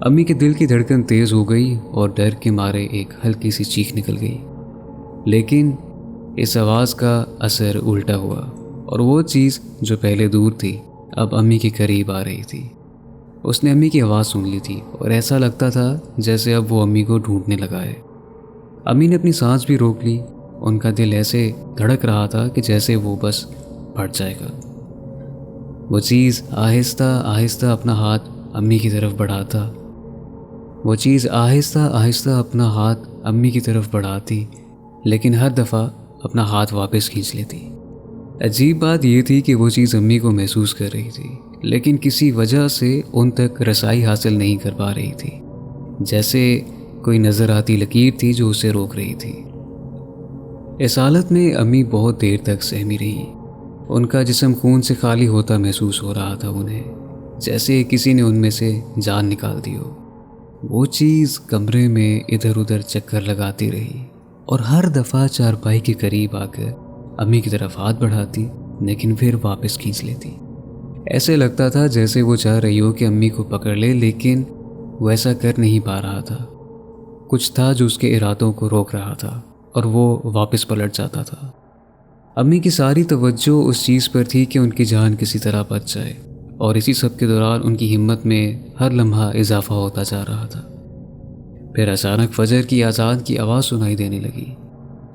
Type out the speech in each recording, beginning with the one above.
امی کے دل کی دھڑکن تیز ہو گئی اور ڈر کے مارے ایک ہلکی سی چیخ نکل گئی، لیکن اس آواز کا اثر الٹا ہوا اور وہ چیز جو پہلے دور تھی اب امی کے قریب آ رہی تھی۔ اس نے امی کی آواز سن لی تھی اور ایسا لگتا تھا جیسے اب وہ امی کو ڈھونڈنے لگا ہے۔ امی نے اپنی سانس بھی روک لی، ان کا دل ایسے دھڑک رہا تھا کہ جیسے وہ بس پھٹ جائے گا۔ وہ چیز آہستہ آہستہ اپنا ہاتھ امی کی طرف بڑھاتی لیکن ہر دفعہ اپنا ہاتھ واپس کھینچ لیتی۔ عجیب بات یہ تھی کہ وہ چیز امی کو محسوس کر رہی تھی، لیکن کسی وجہ سے ان تک رسائی حاصل نہیں کر پا رہی تھی، جیسے کوئی نظر آتی لکیر تھی جو اسے روک رہی تھی۔ اس حالت میں امی بہت دیر تک سہمی رہی۔ ان کا جسم خون سے خالی ہوتا محسوس ہو رہا تھا انہیں، جیسے کسی نے ان میں سے جان نکال دی ہو۔ وہ چیز کمرے میں ادھر ادھر چکر لگاتی رہی اور ہر دفعہ چارپائی کے قریب آ کر امی کی طرف ہاتھ بڑھاتی لیکن پھر واپس کھینچ لیتی۔ ایسے لگتا تھا جیسے وہ چاہ رہی ہو کہ امی کو پکڑ لے، لیکن وہ ایسا کر نہیں پا رہا تھا۔ کچھ تھا جو اس کے ارادوں کو روک رہا تھا اور وہ واپس پلٹ جاتا تھا۔ امی کی ساری توجہ اس چیز پر تھی کہ ان کی جان کسی طرح بچ جائے، اور اسی سب کے دوران ان کی ہمت میں ہر لمحہ اضافہ ہوتا جا رہا تھا۔ پھر اچانک فجر کی اذان کی آواز سنائی دینے لگی۔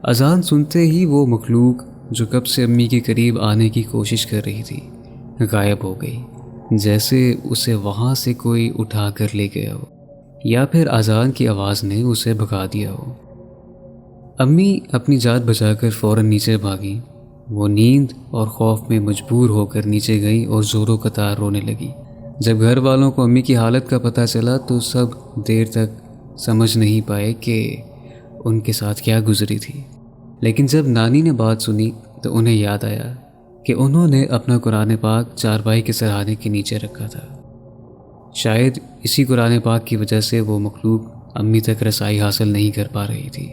اذان سنتے ہی وہ مخلوق جو کب سے امی کے قریب آنے کی کوشش کر رہی تھی غائب ہو گئی، جیسے اسے وہاں سے کوئی اٹھا کر لے گیا ہو یا پھر اذان کی آواز نے اسے بھگا دیا ہو۔ امی اپنی جان بچا کر فوراً نیچے بھاگیں۔ وہ نیند اور خوف میں مجبور ہو کر نیچے گئیں اور زوروں قطار رونے لگی۔ جب گھر والوں کو امی کی حالت کا پتہ چلا تو سب دیر تک سمجھ نہیں پائے کہ ان کے ساتھ کیا گزری تھی، لیکن جب نانی نے بات سنی تو انہیں یاد آیا کہ انہوں نے اپنا قرآن پاک چارپائی کے سرہانے کے نیچے رکھا تھا۔ شاید اسی قرآن پاک کی وجہ سے وہ مخلوق امی تک رسائی حاصل نہیں کر پا رہی تھی۔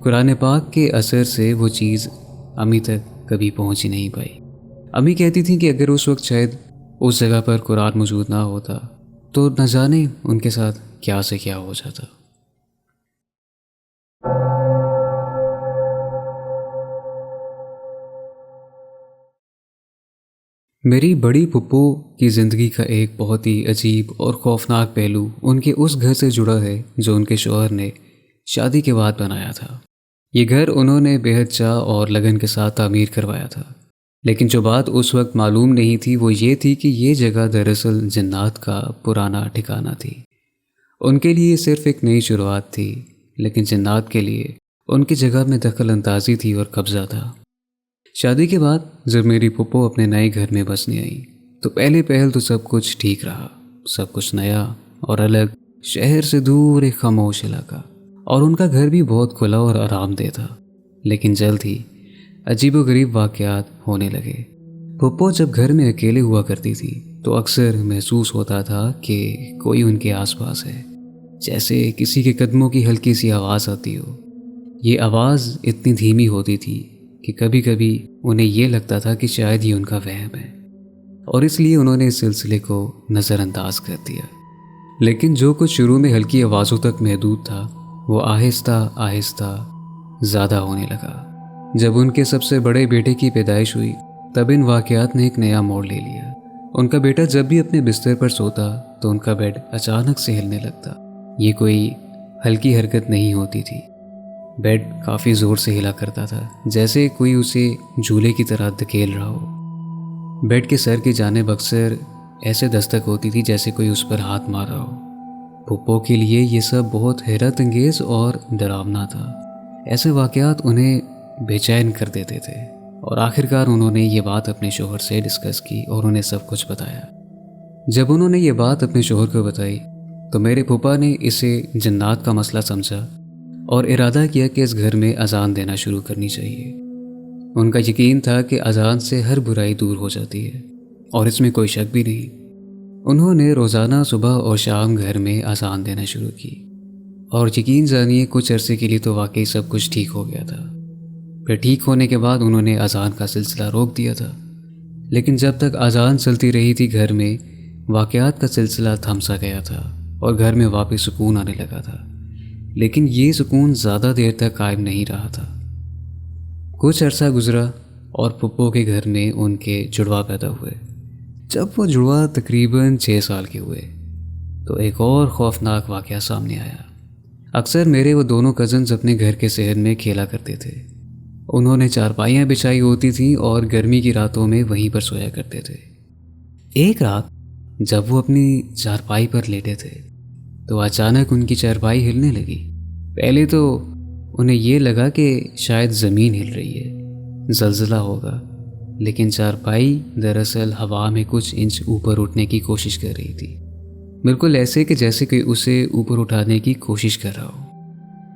قرآن پاک کے اثر سے وہ چیز امی تک کبھی پہنچ ہی نہیں پائی۔ امی کہتی تھیں کہ اگر اس وقت شاید اس جگہ پر قرآن موجود نہ ہوتا تو نہ جانے ان کے ساتھ کیا سے کیا ہو جاتا۔ میری بڑی پھپھو کی زندگی کا ایک بہت ہی عجیب اور خوفناک پہلو ان کے اس گھر سے جڑا ہے جو ان کے شوہر نے شادی کے بعد بنایا تھا۔ یہ گھر انہوں نے بے حد چاہ اور لگن کے ساتھ تعمیر کروایا تھا، لیکن جو بات اس وقت معلوم نہیں تھی وہ یہ تھی کہ یہ جگہ دراصل جنات کا پرانا ٹھکانہ تھی۔ ان کے لیے صرف ایک نئی شروعات تھی، لیکن جنات کے لیے ان کی جگہ میں دخل اندازی تھی اور قبضہ تھا۔ شادی کے بعد جب میری پھپھو اپنے نئے گھر میں بسنے آئی تو پہلے پہل تو سب کچھ ٹھیک رہا، سب کچھ نیا اور الگ، شہر سے دور ایک خاموش علاقہ، اور ان کا گھر بھی بہت کھلا اور آرام دہ تھا۔ لیکن جلد ہی عجیب و غریب واقعات ہونے لگے۔ پھپھو جب گھر میں اکیلے ہوا کرتی تھی تو اکثر محسوس ہوتا تھا کہ کوئی ان کے آس پاس ہے، جیسے کسی کے قدموں کی ہلکی سی آواز آتی ہو۔ یہ آواز اتنی دھیمی ہوتی تھی کہ کبھی کبھی انہیں یہ لگتا تھا کہ شاید یہ ان کا وہم ہے، اور اس لیے انہوں نے اس سلسلے کو نظر انداز کر دیا۔ لیکن جو کچھ شروع میں ہلکی آوازوں تک محدود تھا وہ آہستہ آہستہ زیادہ ہونے لگا۔ جب ان کے سب سے بڑے بیٹے کی پیدائش ہوئی تب ان واقعات نے ایک نیا موڑ لے لیا۔ ان کا بیٹا جب بھی اپنے بستر پر سوتا تو ان کا بیڈ اچانک سے ہلنے لگتا۔ یہ کوئی ہلکی حرکت نہیں ہوتی تھی، بیڈ کافی زور سے ہلا کرتا تھا، جیسے کوئی اسے جھولے کی طرح دھکیل رہا ہو۔ بیڈ کے سر کی جانب اکثر ایسے دستک ہوتی تھی جیسے کوئی اس پر ہاتھ مار رہا ہو۔ پھپھو کے لیے یہ سب بہت حیرت انگیز اور ڈراونا تھا۔ ایسے واقعات انہیں بے چین کر دیتے تھے، اور آخرکار انہوں نے یہ بات اپنے شوہر سے ڈسکس کی اور انہیں سب کچھ بتایا۔ جب انہوں نے یہ بات اپنے شوہر کو بتائی تو میرے پھوپھا نے اسے جنات کا مسئلہ سمجھا اور ارادہ کیا کہ اس گھر میں اذان دینا شروع کرنی چاہیے۔ ان کا یقین تھا کہ اذان سے ہر برائی دور ہو جاتی ہے، اور اس میں کوئی شک بھی نہیں۔ انہوں نے روزانہ صبح اور شام گھر میں اذان دینا شروع کی، اور یقین جانیے کچھ عرصے کے لیے تو واقعی سب کچھ ٹھیک ہو گیا تھا۔ پھر ٹھیک ہونے کے بعد انہوں نے اذان کا سلسلہ روک دیا تھا، لیکن جب تک اذان چلتی رہی تھی گھر میں واقعات کا سلسلہ تھم سا گیا تھا۔ اور گھر میں واپس سکون آنے لگا تھا، لیکن یہ سکون زیادہ دیر تک قائم نہیں رہا تھا۔ کچھ عرصہ گزرا اور پھپھو کے گھر میں ان کے جڑواں پیدا ہوئے۔ جب وہ جڑواں تقریباً 6 سال کے ہوئے تو ایک اور خوفناک واقعہ سامنے آیا۔ اکثر میرے وہ دونوں کزنز اپنے گھر کے صحن میں کھیلا کرتے تھے۔ انہوں نے چارپائیاں بچھائی ہوتی تھیں اور گرمی کی راتوں میں وہیں پر سویا کرتے تھے۔ ایک رات جب وہ اپنی چارپائی پر لیٹے تھے تو اچانک ان کی چارپائی ہلنے لگی۔ پہلے تو انہیں یہ لگا کہ شاید زمین ہل رہی ہے، زلزلہ ہوگا، لیکن چارپائی دراصل ہوا میں کچھ انچ اوپر اٹھنے کی کوشش کر رہی تھی، بالکل ایسے کہ جیسے کہ اسے اوپر اٹھانے کی کوشش کر رہا ہو۔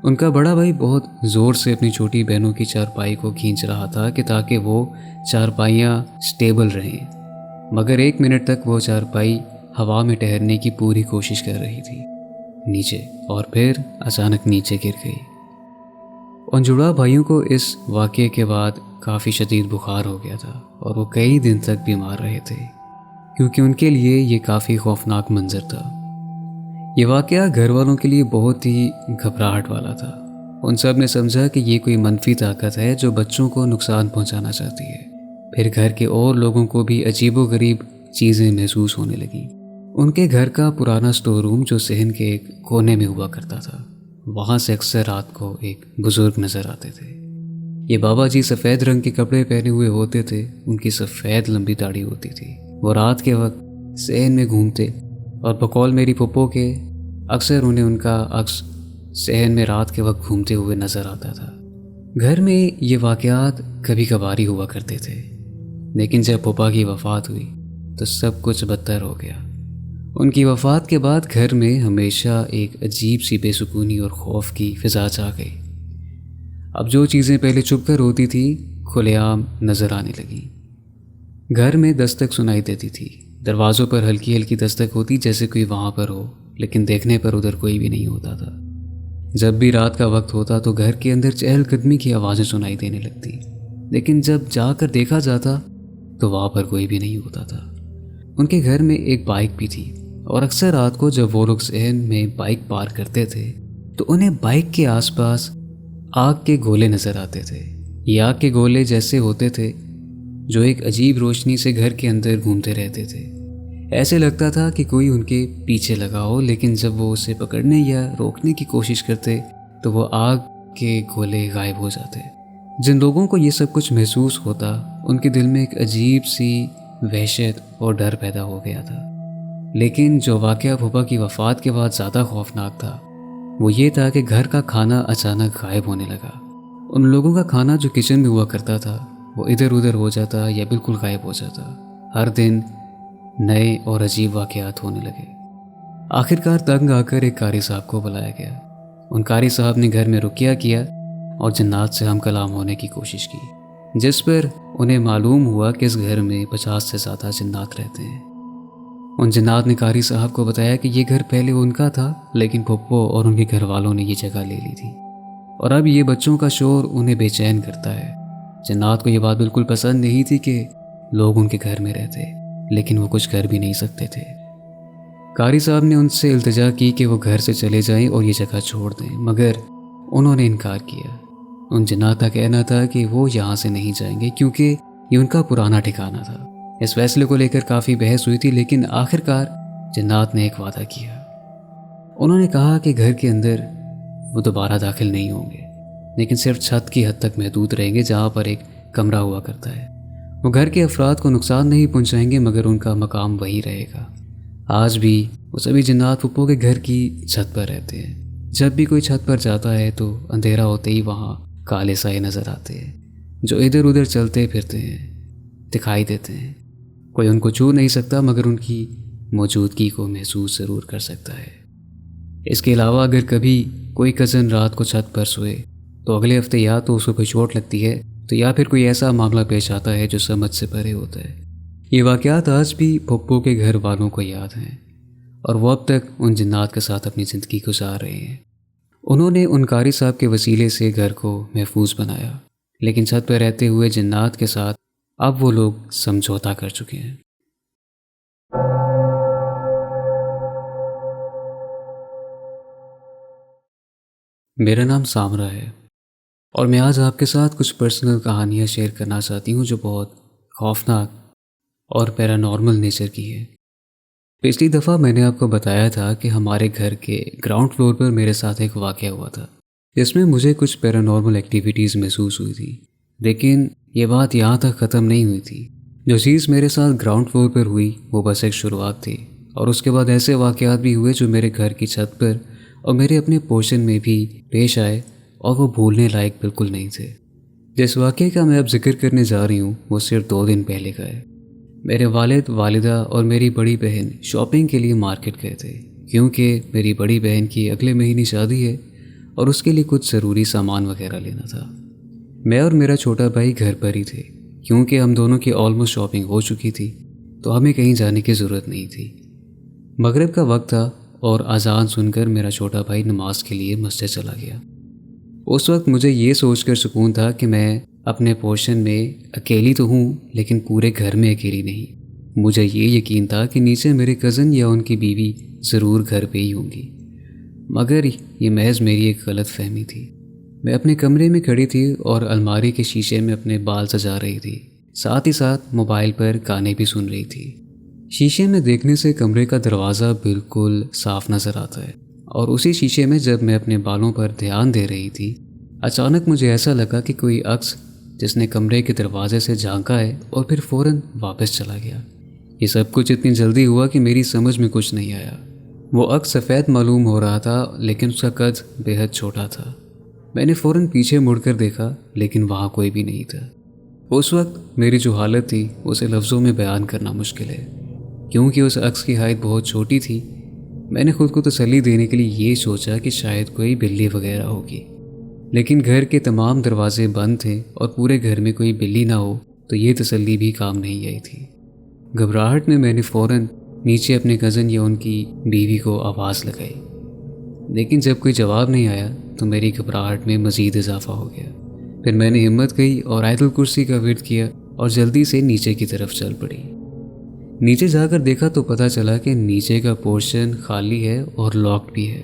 ان کا بڑا بھائی بہت زور سے اپنی چھوٹی بہنوں کی چارپائی کو کھینچ رہا تھا کہ تاکہ وہ چارپائیاں سٹیبل رہیں، مگر 1 منٹ تک وہ چارپائی ہوا میں ٹہرنے کی پوری کوشش کر رہی تھی نیچے، اور پھر اچانک نیچے گر گئی۔ ان جڑواں بھائیوں کو اس واقعے کے بعد کافی شدید بخار ہو گیا تھا اور وہ کئی دن تک بیمار رہے تھے، کیونکہ ان کے لیے یہ کافی خوفناک منظر تھا۔ یہ واقعہ گھر والوں کے لیے بہت ہی گھبراہٹ والا تھا۔ ان سب نے سمجھا کہ یہ کوئی منفی طاقت ہے جو بچوں کو نقصان پہنچانا چاہتی ہے۔ پھر گھر کے اور لوگوں کو بھی عجیب و غریب چیزیں محسوس ہونے لگیں۔ ان کے گھر کا پرانا اسٹور روم جو صحن کے ایک کونے میں ہوا کرتا تھا، وہاں سے اکثر رات کو ایک بزرگ نظر آتے تھے۔ یہ بابا جی سفید رنگ کے کپڑے پہنے ہوئے ہوتے تھے، ان کی سفید لمبی داڑھی ہوتی تھی۔ وہ رات کے وقت صحن میں گھومتے اور بقول میری پھپھو کے اکثر انہیں ان کا عکس صحن میں رات کے وقت گھومتے ہوئے نظر آتا تھا۔ گھر میں یہ واقعات کبھی کبھار ہی ہوا کرتے تھے، لیکن جب پھپھا کی وفات ہوئی تو سب کچھ بدتر ہو گیا۔ ان کی وفات کے بعد گھر میں ہمیشہ ایک عجیب سی بے سکونی اور خوف کی فضا چھا گئی۔ اب جو چیزیں پہلے چھپ کر ہوتی تھیں کھلے عام نظر آنے لگیں۔ گھر میں دستک سنائی دیتی تھی، دروازوں پر ہلکی ہلکی دستک ہوتی جیسے کوئی وہاں پر ہو، لیکن دیکھنے پر ادھر کوئی بھی نہیں ہوتا تھا۔ جب بھی رات کا وقت ہوتا تو گھر کے اندر چہل قدمی کی آوازیں سنائی دینے لگتی، لیکن جب جا کر دیکھا جاتا تو وہاں پر کوئی بھی نہیں ہوتا تھا۔ ان کے گھر میں ایک بائک بھی تھی، اور اکثر رات کو جب وہ لوگ صحن میں بائک پارک کرتے تھے تو انہیں بائک کے آس پاس آگ کے گولے نظر آتے تھے۔ یہ آگ کے گولے جیسے ہوتے تھے جو ایک عجیب روشنی سے گھر کے اندر گھومتے رہتے تھے۔ ایسے لگتا تھا کہ کوئی ان کے پیچھے لگا ہو، لیکن جب وہ اسے پکڑنے یا روکنے کی کوشش کرتے تو وہ آگ کے گولے غائب ہو جاتے۔ جن لوگوں کو یہ سب کچھ محسوس ہوتا ان کے دل میں ایک عجیب سی وحشت اور ڈر پیدا ہو گیا تھا۔ لیکن جو واقعہ پھپھا کی وفات کے بعد زیادہ خوفناک تھا وہ یہ تھا کہ گھر کا کھانا اچانک غائب ہونے لگا۔ ان لوگوں کا کھانا جو کچن میں ہوا کرتا تھا وہ ادھر ادھر ہو جاتا یا بالکل غائب ہو جاتا۔ ہر دن نئے اور عجیب واقعات ہونے لگے۔ آخرکار تنگ آ کر ایک قاری صاحب کو بلایا گیا۔ ان قاری صاحب نے گھر میں رقیہ کیا اور جنات سے ہم کلام ہونے کی کوشش کی، جس پر انہیں معلوم ہوا کہ اس گھر میں 50 سے زیادہ جنات رہتے ہیں۔ ان جنات نے قاری صاحب کو بتایا کہ یہ گھر پہلے ان کا تھا، لیکن پھپھو اور ان کے گھر والوں نے یہ جگہ لے لی تھی، اور اب یہ بچوں کا شور انہیں بے چین کرتا ہے۔ جنات کو یہ بات بالکل پسند نہیں تھی کہ لوگ ان کے گھر میں رہتے، لیکن وہ کچھ کر بھی نہیں سکتے تھے۔ قاری صاحب نے ان سے التجا کی کہ وہ گھر سے چلے جائیں اور یہ جگہ چھوڑ دیں، مگر انہوں نے انکار کیا۔ ان جنات کا کہنا تھا کہ وہ یہاں سے نہیں جائیں گے کیونکہ یہ ان کا پرانا ٹھکانہ تھا۔ اس فیصلے کو لے کر کافی بحث ہوئی تھی، لیکن آخرکار جنات نے ایک وعدہ کیا۔ انہوں نے کہا کہ گھر کے اندر وہ دوبارہ داخل نہیں ہوں گے، لیکن صرف چھت کی حد تک محدود رہیں گے جہاں پر ایک کمرہ ہوا کرتا ہے۔ وہ گھر کے افراد کو نقصان نہیں پہنچائیں گے، مگر ان کا مقام وہی رہے گا۔ آج بھی وہ سبھی جنات پھپھو کے گھر کی چھت پر رہتے ہیں۔ جب بھی کوئی چھت پر جاتا ہے تو اندھیرا ہوتے ہی وہاں کالے سائے نظر آتے ہیں جو ادھر ادھر چلتے پھرتے ہیں، دکھائی دیتے ہیں۔ کوئی ان کو چھو نہیں سکتا مگر ان کی موجودگی کو محسوس ضرور کر سکتا ہے۔ اس کے علاوہ اگر کبھی کوئی کزن رات کو چھت پر سوئے تو اگلے ہفتے یا تو اس کو کوئی چوٹ لگتی ہے تو یا پھر کوئی ایسا معاملہ پیش آتا ہے جو سمجھ سے پرے ہوتا ہے۔ یہ واقعات آج بھی پھپھو کے گھر والوں کو یاد ہیں اور وہ اب تک ان جنات کے ساتھ اپنی زندگی گزار رہے ہیں۔ انہوں نے ان قاری صاحب کے وسیلے سے گھر کو محفوظ بنایا، لیکن چھت پر رہتے ہوئے جنات کے ساتھ اب وہ لوگ سمجھوتا کر چکے ہیں۔ میرا نام سامرا ہے اور میں آج آپ کے ساتھ کچھ پرسنل کہانیاں شیئر کرنا چاہتی ہوں جو بہت خوفناک اور پیرانارمل نیچر کی ہے۔ پچھلی دفعہ میں نے آپ کو بتایا تھا کہ ہمارے گھر کے گراؤنڈ فلور پر میرے ساتھ ایک واقعہ ہوا تھا جس میں مجھے کچھ پیرانارمل ایکٹیویٹیز محسوس ہوئی تھی، لیکن یہ بات یہاں تک ختم نہیں ہوئی تھی۔ جو چیز میرے ساتھ گراؤنڈ فلور پر ہوئی وہ بس ایک شروعات تھی، اور اس کے بعد ایسے واقعات بھی ہوئے جو میرے گھر کی چھت پر اور میرے اپنے پورشن میں بھی پیش آئے اور وہ بھولنے لائق بالکل نہیں تھے۔ جس واقعے کا میں اب ذکر کرنے جا رہی ہوں وہ صرف 2 دن پہلے کا ہے۔ میرے والد، والدہ اور میری بڑی بہن شاپنگ کے لیے مارکیٹ گئے تھے، کیونکہ میری بڑی بہن کی اگلے مہینے شادی ہے اور اس کے لیے کچھ ضروری سامان وغیرہ لینا تھا۔ میں اور میرا چھوٹا بھائی گھر پر ہی تھے، کیونکہ ہم دونوں کی آلموسٹ شاپنگ ہو چکی تھی تو ہمیں کہیں جانے کی ضرورت نہیں تھی۔ مغرب کا وقت تھا اور اذان سن کر میرا چھوٹا بھائی نماز کے لیے مسجد چلا گیا۔ اس وقت مجھے یہ سوچ کر سکون تھا کہ میں اپنے پورشن میں اکیلی تو ہوں لیکن پورے گھر میں اکیلی نہیں۔ مجھے یہ یقین تھا کہ نیچے میرے کزن یا ان کی بیوی ضرور گھر پہ ہی ہوں گی، مگر یہ محض میری ایک غلط فہمی تھی۔ میں اپنے کمرے میں کھڑی تھی اور الماری کے شیشے میں اپنے بال سجا رہی تھی، ساتھ ہی ساتھ موبائل پر گانے بھی سن رہی تھی۔ شیشے میں دیکھنے سے کمرے کا دروازہ بالکل صاف نظر آتا ہے، اور اسی شیشے میں جب میں اپنے بالوں پر دھیان دے رہی تھی، اچانک مجھے ایسا لگا کہ کوئی عکس جس نے کمرے کے دروازے سے جھانکا ہے اور پھر فوراً واپس چلا گیا۔ یہ سب کچھ اتنی جلدی ہوا کہ میری سمجھ میں کچھ نہیں آیا۔ وہ عکس سفید معلوم ہو رہا تھا لیکن اس کا قد بے حد چھوٹا تھا۔ میں نے فوراً پیچھے مڑ کر دیکھا لیکن وہاں کوئی بھی نہیں تھا۔ اس وقت میری جو حالت تھی اسے لفظوں میں بیان کرنا مشکل ہے، کیونکہ اس عکس کی ہائٹ بہت چھوٹی تھی۔ میں نے خود کو تسلی دینے کے لیے یہ سوچا کہ شاید کوئی بلی وغیرہ ہوگی، لیکن گھر کے تمام دروازے بند تھے اور پورے گھر میں کوئی بلی نہ ہو تو یہ تسلی بھی کام نہیں آئی تھی۔ گھبراہٹ میں میں نے فوراً نیچے اپنے کزن یا ان کی بیوی کو آواز لگائی، لیکن جب کوئی جواب نہیں آیا تو میری گھبراہٹ میں مزید اضافہ ہو گیا۔ پھر میں نے ہمت کی اور آیت الکرسی کا ورد کیا اور جلدی سے نیچے کی طرف چل پڑی۔ نیچے جا کر دیکھا تو پتہ چلا کہ نیچے کا پورشن خالی ہے اور لاکڈ بھی ہے۔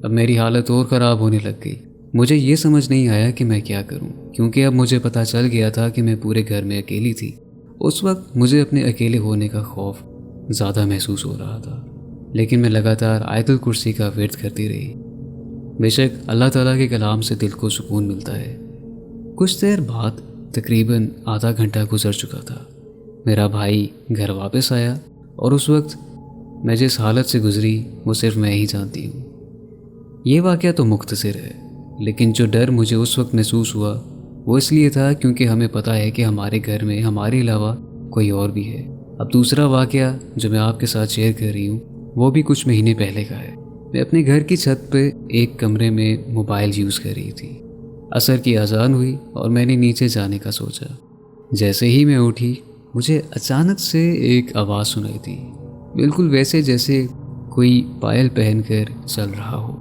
اب میری حالت اور خراب ہونے لگ گئی۔ مجھے یہ سمجھ نہیں آیا کہ میں کیا کروں، کیونکہ اب مجھے پتہ چل گیا تھا کہ میں پورے گھر میں اکیلی تھی۔ اس وقت مجھے اپنے اکیلے ہونے کا خوف زیادہ محسوس ہو رہا تھا، لیکن میں لگاتار آیت الکرسی کا ورد کرتی رہی۔ بے شک اللہ تعالیٰ کے کلام سے دل کو سکون ملتا ہے۔ کچھ دیر بعد تقریباً آدھا گھنٹہ گزر چکا تھا۔ میرا بھائی گھر واپس آیا اور اس وقت میں جس حالت سے گزری وہ صرف میں ہی جانتی ہوں۔ یہ واقعہ تو مختصر ہے، لیکن جو ڈر مجھے اس وقت محسوس ہوا وہ اس لیے تھا کیونکہ ہمیں پتہ ہے کہ ہمارے گھر میں ہمارے علاوہ کوئی اور بھی ہے۔ اب دوسرا واقعہ جو میں آپ کے ساتھ شیئر کر رہی ہوں وہ بھی کچھ مہینے پہلے کا ہے۔ میں اپنے گھر کی چھت پہ ایک کمرے میں موبائل یوز کر رہی تھی۔ عصر کی اذان ہوئی اور میں نے نیچے جانے کا سوچا۔ جیسے ہی میں اٹھی مجھے اچانک سے ایک آواز سنائی تھی، بالکل ویسے جیسے کوئی پائل پہن کر چل رہا ہو۔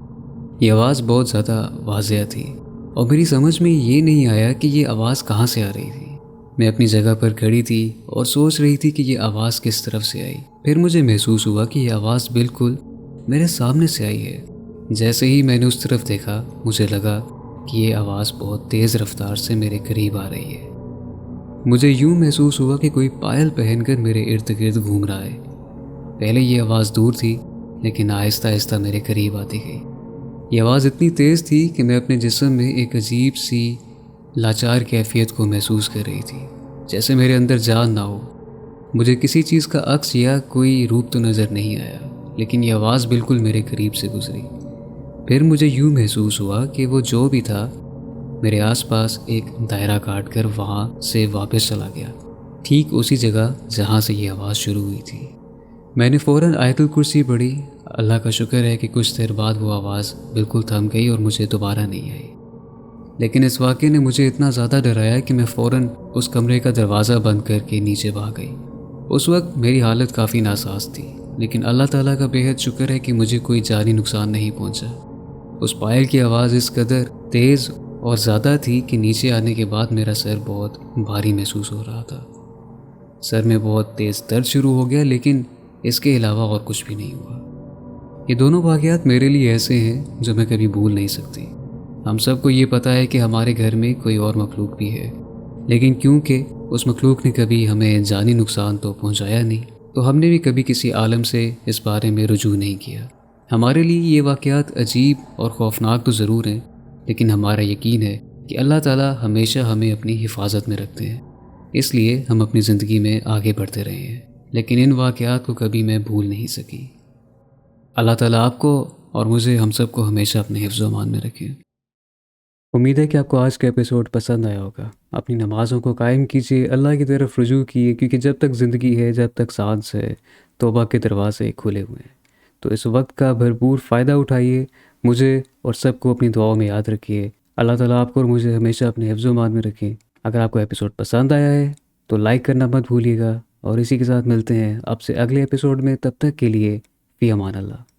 یہ آواز بہت زیادہ واضح تھی اور میری سمجھ میں یہ نہیں آیا کہ یہ آواز کہاں سے آ رہی تھی۔ میں اپنی جگہ پر کھڑی تھی اور سوچ رہی تھی کہ یہ آواز کس طرف سے آئی۔ پھر مجھے محسوس ہوا کہ یہ آواز بالکل میرے سامنے سے آئی ہے۔ جیسے ہی میں نے اس طرف دیکھا مجھے لگا کہ یہ آواز بہت تیز رفتار سے میرے قریب آ رہی ہے۔ مجھے یوں محسوس ہوا کہ کوئی پائل پہن کر میرے ارد گرد گھوم رہا ہے۔ پہلے یہ آواز دور تھی لیکن آہستہ آہستہ میرے قریب آتی گئی۔ یہ آواز اتنی تیز تھی کہ میں اپنے جسم میں ایک عجیب سی لاچار کیفیت کو محسوس کر رہی تھی، جیسے میرے اندر جان نہ ہو۔ مجھے کسی چیز کا عکس یا کوئی روپ تو نظر نہیں آیا، لیکن یہ آواز بالکل میرے قریب سے گزری۔ پھر مجھے یوں محسوس ہوا کہ وہ جو بھی تھا میرے آس پاس ایک دائرہ کاٹ کر وہاں سے واپس چلا گیا، ٹھیک اسی جگہ جہاں سے یہ آواز شروع ہوئی تھی۔ میں نے فوراً آیت الکرسی پڑھی۔ اللہ کا شکر ہے کہ کچھ دیر بعد وہ آواز بالکل تھم گئی اور مجھے دوبارہ نہیں آئی۔ لیکن اس واقعے نے مجھے اتنا زیادہ ڈرایا کہ میں فوراً اس کمرے کا دروازہ بند کر کے نیچے بھاگ گئی۔ اس وقت میری حالت کافی ناساز تھی، لیکن اللہ تعالیٰ کا بے حد شکر ہے کہ مجھے کوئی جانی نقصان نہیں پہنچا۔ اس پائل کی آواز اس قدر تیز اور زیادہ تھی کہ نیچے آنے کے بعد میرا سر بہت بھاری محسوس ہو رہا تھا۔ سر میں بہت تیز درد شروع ہو گیا، لیکن اس کے علاوہ اور کچھ بھی نہیں ہوا۔ یہ دونوں واقعات میرے لیے ایسے ہیں جو میں کبھی بھول نہیں سکتی۔ ہم سب کو یہ پتہ ہے کہ ہمارے گھر میں کوئی اور مخلوق بھی ہے، لیکن کیونکہ اس مخلوق نے کبھی ہمیں جانی نقصان تو پہنچایا نہیں، تو ہم نے بھی کبھی کسی عالم سے اس بارے میں رجوع نہیں کیا۔ ہمارے لیے یہ واقعات عجیب اور خوفناک تو ضرور ہیں، لیکن ہمارا یقین ہے کہ اللہ تعالیٰ ہمیشہ ہمیں اپنی حفاظت میں رکھتے ہیں، اس لیے ہم اپنی زندگی میں آگے بڑھتے رہے ہیں، لیکن ان واقعات کو کبھی میں بھول نہیں سکی۔ اللہ تعالیٰ آپ کو اور مجھے، ہم سب کو ہمیشہ اپنے حفظ و امان میں رکھے۔ امید ہے کہ آپ کو آج کا ایپیسوڈ پسند آیا ہوگا۔ اپنی نمازوں کو قائم کیجیے، اللہ کی طرف رجوع کیے، کیونکہ جب تک زندگی ہے، جب تک سانس ہے، توبہ کے دروازے کھلے ہوئے ہیں۔ تو اس وقت کا بھرپور فائدہ اٹھائیے، مجھے اور سب کو اپنی دعاؤں میں یاد رکھیے۔ اللہ تعالیٰ آپ کو اور مجھے ہمیشہ اپنے حفظ و امان میں رکھیں۔ اگر آپ کو ایپیسوڈ پسند آیا ہے تو لائک کرنا مت بھولیے گا، اور اسی کے ساتھ ملتے ہیں آپ سے اگلے ایپیسوڈ میں۔ تب تک کے لیے فی امان اللہ۔